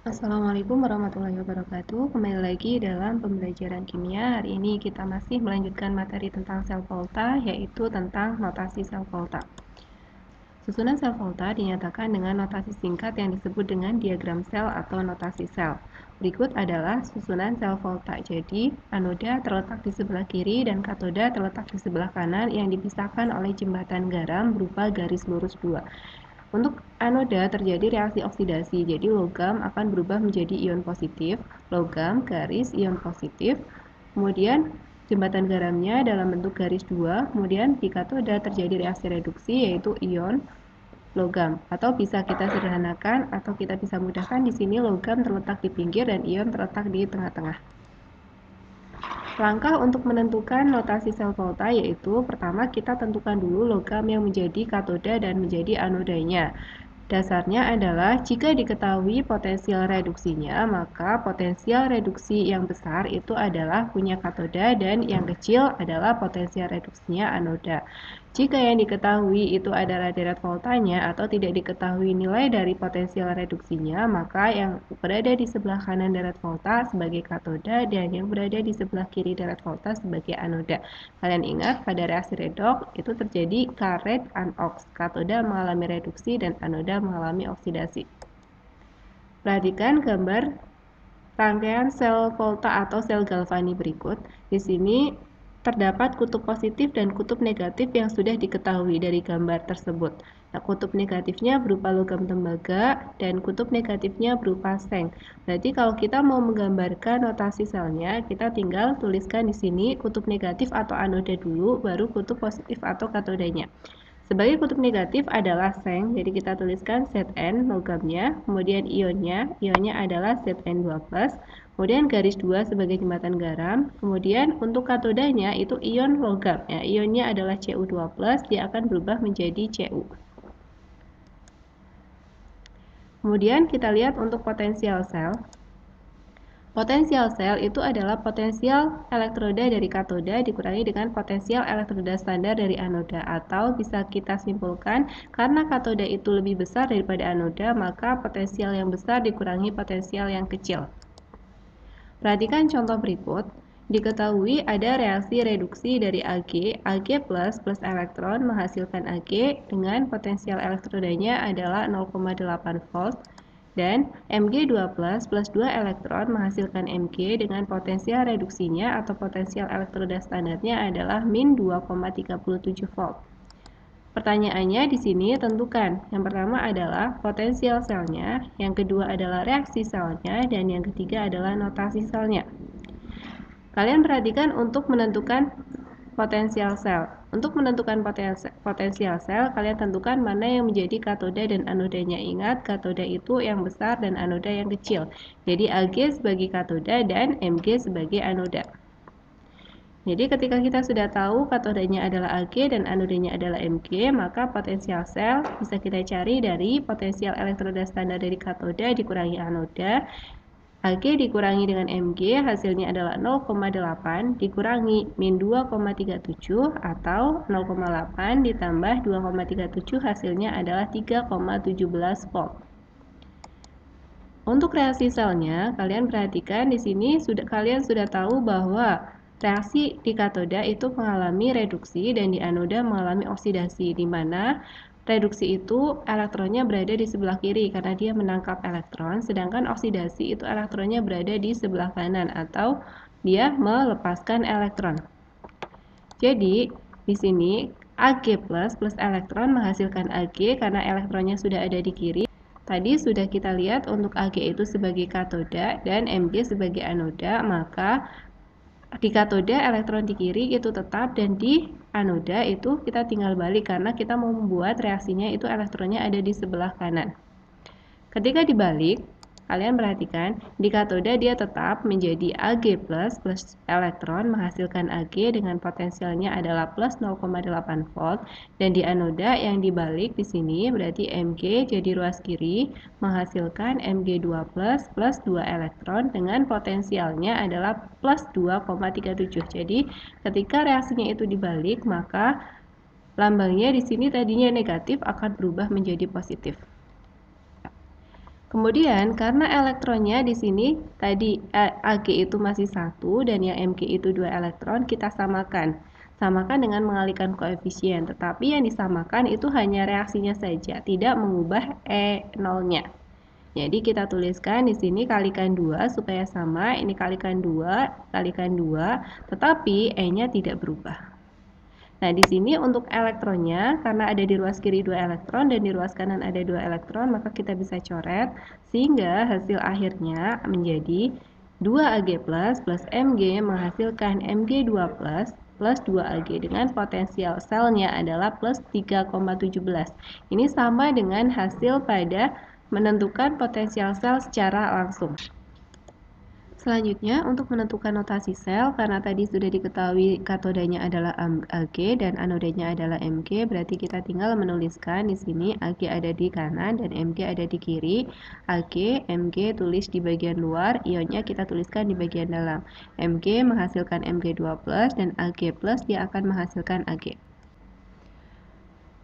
Assalamualaikum warahmatullahi wabarakatuh. Kembali lagi dalam pembelajaran kimia. Hari ini kita masih melanjutkan materi tentang sel volta, yaitu tentang notasi sel volta. Susunan sel volta dinyatakan dengan notasi singkat yang disebut dengan diagram sel atau notasi sel. Berikut adalah susunan sel volta. Jadi, anoda terletak di sebelah kiri dan katoda terletak di sebelah kanan yang dipisahkan oleh jembatan garam berupa garis lurus 2. Untuk anoda terjadi reaksi oksidasi, jadi logam akan berubah menjadi ion positif, logam garis ion positif, kemudian jembatan garamnya dalam bentuk garis 2, kemudian di katoda terjadi reaksi reduksi yaitu ion logam, atau bisa kita sederhanakan atau kita bisa mudahkan di sini logam terletak di pinggir dan ion terletak di tengah-tengah. Langkah untuk menentukan notasi sel volta yaitu pertama kita tentukan dulu logam yang menjadi katoda dan menjadi anodanya. Dasarnya adalah jika diketahui potensial reduksinya, maka potensial reduksi yang besar itu adalah punya katoda dan yang kecil adalah potensial reduksinya anoda. Jika yang diketahui itu adalah deret voltanya atau tidak diketahui nilai dari potensial reduksinya, maka yang berada di sebelah kanan deret volta sebagai katoda dan yang berada di sebelah kiri deret volta sebagai anoda. Kalian ingat pada reaksi redoks itu terjadi karet anoks, katoda mengalami reduksi dan anoda mengalami oksidasi. Perhatikan gambar rangkaian sel volta atau sel galvani berikut. Di sini terdapat kutub positif dan kutub negatif yang sudah diketahui dari gambar tersebut. Nah, kutub negatifnya berupa logam tembaga dan kutub negatifnya berupa seng. Berarti kalau kita mau menggambarkan notasi selnya, kita tinggal tuliskan di sini kutub negatif atau anoda dulu, baru kutub positif atau katodanya. Sebagai kutub negatif adalah seng, jadi kita tuliskan Zn logamnya, kemudian ionnya adalah Zn2+, kemudian garis 2 sebagai jembatan garam, kemudian untuk katodanya itu ion logam, ya, ionnya adalah Cu2+, dia akan berubah menjadi Cu. Kemudian kita lihat untuk potensial sel. Potensial sel itu adalah potensial elektroda dari katoda dikurangi dengan potensial elektroda standar dari anoda, atau bisa kita simpulkan karena katoda itu lebih besar daripada anoda, maka potensial yang besar dikurangi potensial yang kecil. Perhatikan contoh berikut. Diketahui ada reaksi reduksi dari Ag plus elektron menghasilkan Ag dengan potensial elektrodanya adalah 0,8 volt dan Mg2 plus 2 elektron menghasilkan Mg dengan potensial reduksinya atau potensial elektroda standarnya adalah min 2,37 volt. Pertanyaannya di sini tentukan. Yang pertama adalah potensial selnya, yang kedua adalah reaksi selnya, dan yang ketiga adalah notasi selnya. Kalian perhatikan untuk menentukan potensial sel. Untuk menentukan potensial sel, kalian tentukan mana yang menjadi katoda dan anodanya. Ingat, katoda itu yang besar dan anoda yang kecil. Jadi Ag sebagai katoda dan Mg sebagai anoda. Jadi ketika kita sudah tahu katodanya adalah Ag dan anodanya adalah Mg, maka potensial sel bisa kita cari dari potensial elektroda standar dari katoda dikurangi anoda. Ag dikurangi dengan Mg hasilnya adalah 0,8 dikurangi min 2,37 atau 0,8 ditambah 2,37 hasilnya adalah 3,17 volt. Untuk reaksi selnya, kalian perhatikan di sini kalian sudah tahu bahwa reaksi di katoda itu mengalami reduksi dan di anoda mengalami oksidasi, di mana reduksi itu elektronnya berada di sebelah kiri karena dia menangkap elektron, sedangkan oksidasi itu elektronnya berada di sebelah kanan atau dia melepaskan elektron. Jadi, di sini Ag plus elektron menghasilkan Ag karena elektronnya sudah ada di kiri. Tadi sudah kita lihat untuk Ag itu sebagai katoda dan Mg sebagai anoda, maka di katoda elektron di kiri itu tetap dan di anoda itu kita tinggal balik karena kita mau membuat reaksinya itu elektronnya ada di sebelah kanan. Ketika dibalik, kalian perhatikan di katoda dia tetap menjadi Ag plus elektron menghasilkan Ag dengan potensialnya adalah plus 0,8 volt dan di anoda yang dibalik di sini berarti Mg jadi ruas kiri menghasilkan Mg2 plus 2 elektron dengan potensialnya adalah plus 2,37. Jadi ketika reaksinya itu dibalik maka lambangnya di sini tadinya negatif akan berubah menjadi positif. Kemudian karena elektronnya di sini tadi Ag itu masih 1 dan yang Mg itu 2 elektron, kita samakan. Samakan dengan mengalihkan koefisien, tetapi yang disamakan itu hanya reaksinya saja, tidak mengubah E0-nya. Jadi kita tuliskan di sini kalikan 2 supaya sama, ini kalikan 2, tetapi E-nya tidak berubah. Nah, di sini untuk elektronnya, karena ada di ruas kiri 2 elektron dan di ruas kanan ada 2 elektron, maka kita bisa coret, sehingga hasil akhirnya menjadi 2Ag plus Mg menghasilkan Mg2 plus 2Ag dengan potensial selnya adalah plus 3,17. Ini sama dengan hasil pada menentukan potensial sel secara langsung. Selanjutnya, untuk menentukan notasi sel, karena tadi sudah diketahui katodanya adalah Ag dan anodanya adalah Mg, berarti kita tinggal menuliskan di sini Ag ada di kanan dan Mg ada di kiri. Ag, Mg tulis di bagian luar, ionnya kita tuliskan di bagian dalam. Mg menghasilkan Mg2+, dan Ag+, dia akan menghasilkan Ag.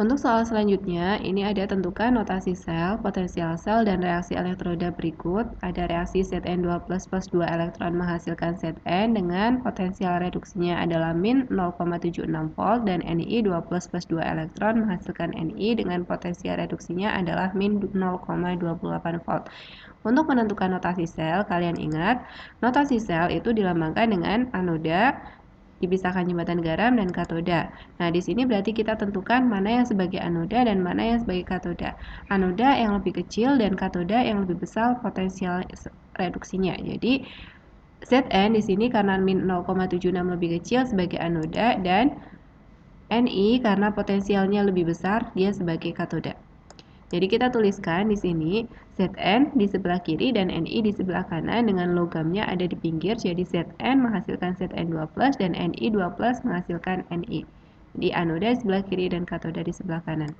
Untuk soal selanjutnya, ini ada tentukan notasi sel, potensial sel, dan reaksi elektroda berikut. Ada reaksi Zn2 plus 2 elektron menghasilkan Zn dengan potensial reduksinya adalah min 0,76 volt dan Ni2 plus 2 elektron menghasilkan Ni dengan potensial reduksinya adalah min 0,28 volt. Untuk menentukan notasi sel, kalian ingat, notasi sel itu dilambangkan dengan anoda, dipisahkan jembatan garam dan katoda. Nah, di sini berarti kita tentukan mana yang sebagai anoda dan mana yang sebagai katoda. Anoda yang lebih kecil dan katoda yang lebih besar potensial reduksinya. Jadi Zn di sini karena min 0,76 lebih kecil sebagai anoda dan Ni karena potensialnya lebih besar dia sebagai katoda. Jadi kita tuliskan di sini Zn di sebelah kiri dan Ni di sebelah kanan dengan logamnya ada di pinggir. Jadi Zn menghasilkan Zn2+ dan Ni2+ menghasilkan Ni. Di anoda di sebelah kiri dan katoda di sebelah kanan.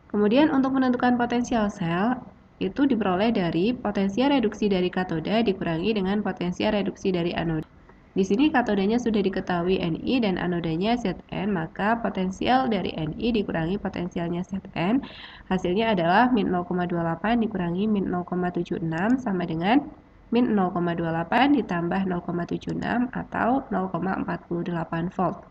Kemudian untuk menentukan potensial sel itu diperoleh dari potensial reduksi dari katoda dikurangi dengan potensial reduksi dari anoda. Di sini katodanya sudah diketahui Ni dan anodanya Zn, maka potensial dari Ni dikurangi potensialnya Zn, hasilnya adalah min 0,28 dikurangi min 0,76 sama dengan min 0,28 ditambah 0,76 atau 0,48 volt.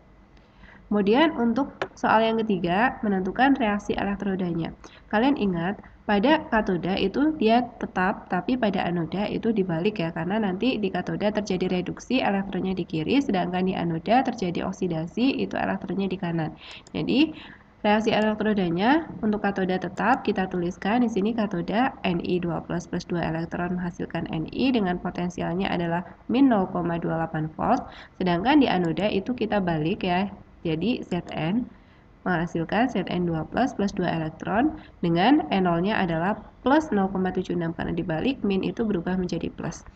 Kemudian untuk soal yang ketiga, menentukan reaksi elektrodanya. Kalian ingat, pada katoda itu dia tetap, tapi pada anoda itu dibalik ya, karena nanti di katoda terjadi reduksi, elektronnya di kiri, sedangkan di anoda terjadi oksidasi, itu elektronnya di kanan. Jadi, reaksi elektrodanya untuk katoda tetap kita tuliskan di sini katoda Ni2+ plus 2 elektron menghasilkan Ni dengan potensialnya adalah min 0,28 volt, sedangkan di anoda itu kita balik ya. Jadi Zn menghasilkan Zn2+ plus 2 elektron dengan E0-nya adalah plus 0,76 karena dibalik min itu berubah menjadi plus.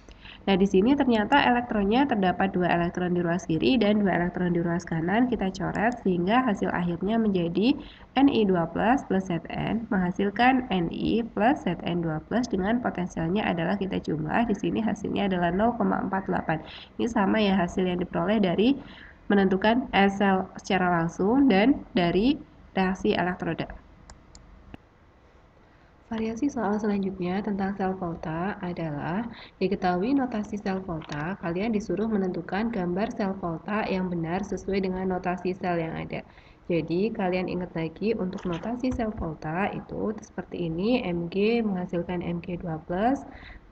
Nah, di sini ternyata elektronnya terdapat 2 elektron di ruas kiri dan 2 elektron di ruas kanan. Kita coret sehingga hasil akhirnya menjadi Ni2+ plus Zn menghasilkan Ni plus Zn2+ dengan potensialnya adalah kita jumlah. Di sini hasilnya adalah 0,48. Ini sama ya hasil yang diperoleh dari menentukan sel secara langsung dan dari reaksi elektroda. Variasi soal selanjutnya tentang sel volta adalah diketahui notasi sel volta, kalian disuruh menentukan gambar sel volta yang benar sesuai dengan notasi sel yang ada. Jadi kalian ingat lagi untuk notasi sel volta itu seperti ini, Mg menghasilkan Mg2+,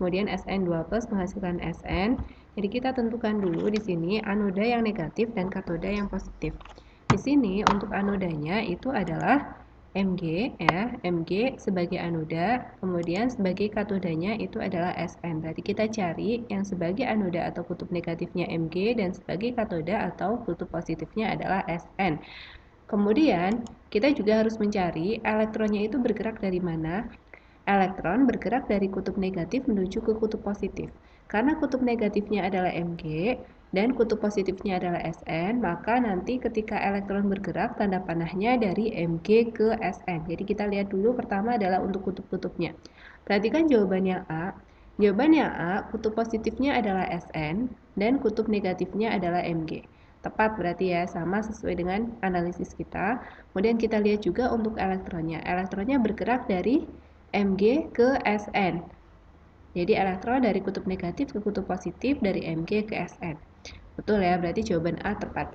kemudian Sn2+ menghasilkan Sn. Jadi kita tentukan dulu di sini anoda yang negatif dan katoda yang positif. Di sini untuk anodanya itu adalah Mg ya, Mg sebagai anoda, kemudian sebagai katodanya itu adalah Sn. Berarti kita cari yang sebagai anoda atau kutub negatifnya Mg dan sebagai katoda atau kutub positifnya adalah Sn. Kemudian kita juga harus mencari elektronnya itu bergerak dari mana. Elektron bergerak dari kutub negatif menuju ke kutub positif. Karena kutub negatifnya adalah Mg dan kutub positifnya adalah Sn, maka nanti ketika elektron bergerak tanda panahnya dari Mg ke Sn. Jadi kita lihat dulu pertama adalah untuk kutub-kutubnya. Perhatikan jawabannya A. Jawabannya A, kutub positifnya adalah Sn dan kutub negatifnya adalah Mg. Tepat berarti ya, sama sesuai dengan analisis kita. Kemudian kita lihat juga untuk elektronnya. Elektronnya bergerak dari Mg ke Sn. Jadi elektron dari kutub negatif ke kutub positif dari Mg ke Sn. Betul ya, berarti jawaban A tepat.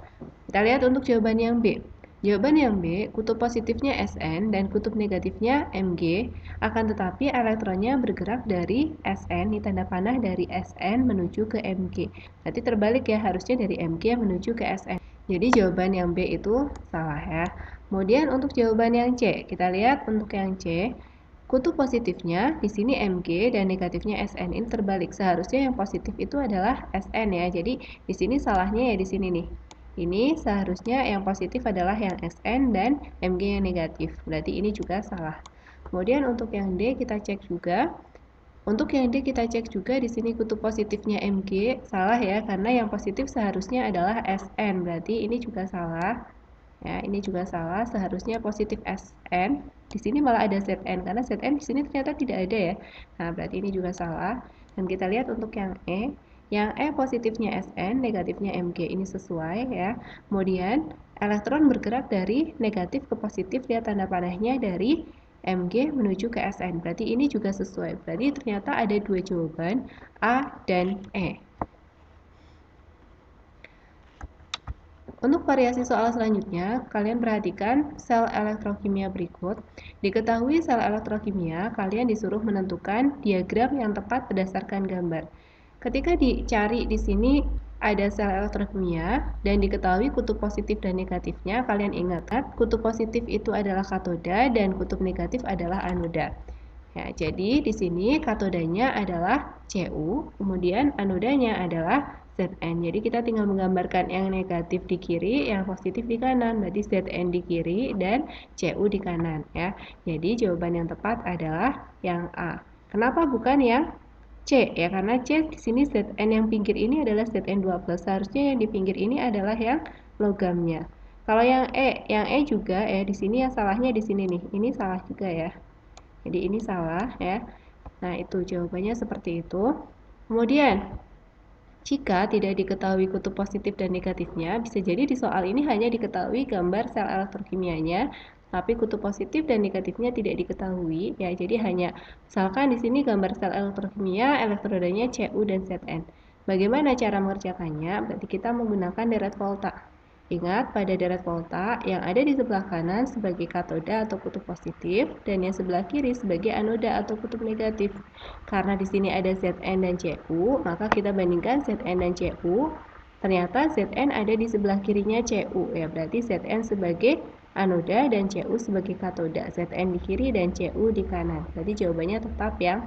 Kita lihat untuk jawaban yang B. Jawaban yang B, kutub positifnya Sn dan kutub negatifnya Mg, akan tetapi elektronnya bergerak dari Sn, ini tanda panah dari Sn menuju ke Mg. Berarti terbalik ya, harusnya dari Mg menuju ke Sn. Jadi jawaban yang B itu salah ya. Kemudian untuk jawaban yang C, kita lihat untuk yang C, kutub positifnya di sini Mg dan negatifnya Sn, ini terbalik. Seharusnya yang positif itu adalah Sn ya. Jadi di sini salahnya ya di sini nih. Ini seharusnya yang positif adalah yang Sn dan Mg yang negatif. Berarti ini juga salah. Kemudian untuk yang D kita cek juga. Untuk yang D kita cek juga di sini kutub positifnya Mg salah ya, karena yang positif seharusnya adalah Sn. Berarti ini juga salah. Ya, ini juga salah. Seharusnya positif Sn. Di sini malah ada Zn karena Zn di sini ternyata tidak ada ya. Nah, berarti ini juga salah. Dan kita lihat untuk yang E. Yang E positifnya Sn, negatifnya Mg, ini sesuai ya. Kemudian elektron bergerak dari negatif ke positif, lihat tanda panahnya dari Mg menuju ke Sn. Berarti ini juga sesuai. Berarti ternyata ada dua jawaban, A dan E. Untuk variasi soal selanjutnya, kalian perhatikan sel elektrokimia berikut. Diketahui sel elektrokimia, kalian disuruh menentukan diagram yang tepat berdasarkan gambar. Ketika dicari di sini ada sel elektrokimia dan diketahui kutub positif dan negatifnya, kalian ingat kutub positif itu adalah katoda dan kutub negatif adalah anoda. Ya, jadi di sini katodanya adalah Cu, kemudian anodanya adalah Zn. Jadi kita tinggal menggambarkan yang negatif di kiri, yang positif di kanan. Berarti Zn di kiri dan Cu di kanan ya. Jadi jawaban yang tepat adalah yang A. Kenapa bukan yang C? Ya karena C di sini Zn yang pinggir ini adalah Zn2+. Seharusnya yang di pinggir ini adalah yang logamnya. Kalau yang E juga di sini yang salahnya di sini nih. Ini salah juga ya. Jadi ini salah ya. Nah, itu jawabannya seperti itu. Kemudian, jika tidak diketahui kutub positif dan negatifnya, bisa jadi di soal ini hanya diketahui gambar sel elektrokimianya, tapi kutub positif dan negatifnya tidak diketahui. Ya, jadi hanya misalkan di sini gambar sel elektrokimia, elektrodanya Cu dan Zn. Bagaimana cara mengerjakannya? Berarti kita menggunakan deret volta. Ingat, pada deret volta yang ada di sebelah kanan sebagai katoda atau kutub positif dan yang sebelah kiri sebagai anoda atau kutub negatif. Karena di sini ada Zn dan Cu, maka kita bandingkan Zn dan Cu. Ternyata Zn ada di sebelah kirinya Cu, ya berarti Zn sebagai anoda dan Cu sebagai katoda. Zn di kiri dan Cu di kanan. Berarti jawabannya tetap yang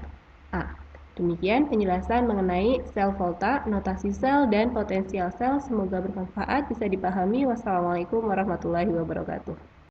A. Demikian penjelasan mengenai sel volta, notasi sel, dan potensial sel. Semoga bermanfaat, bisa dipahami. Wassalamualaikum warahmatullahi wabarakatuh.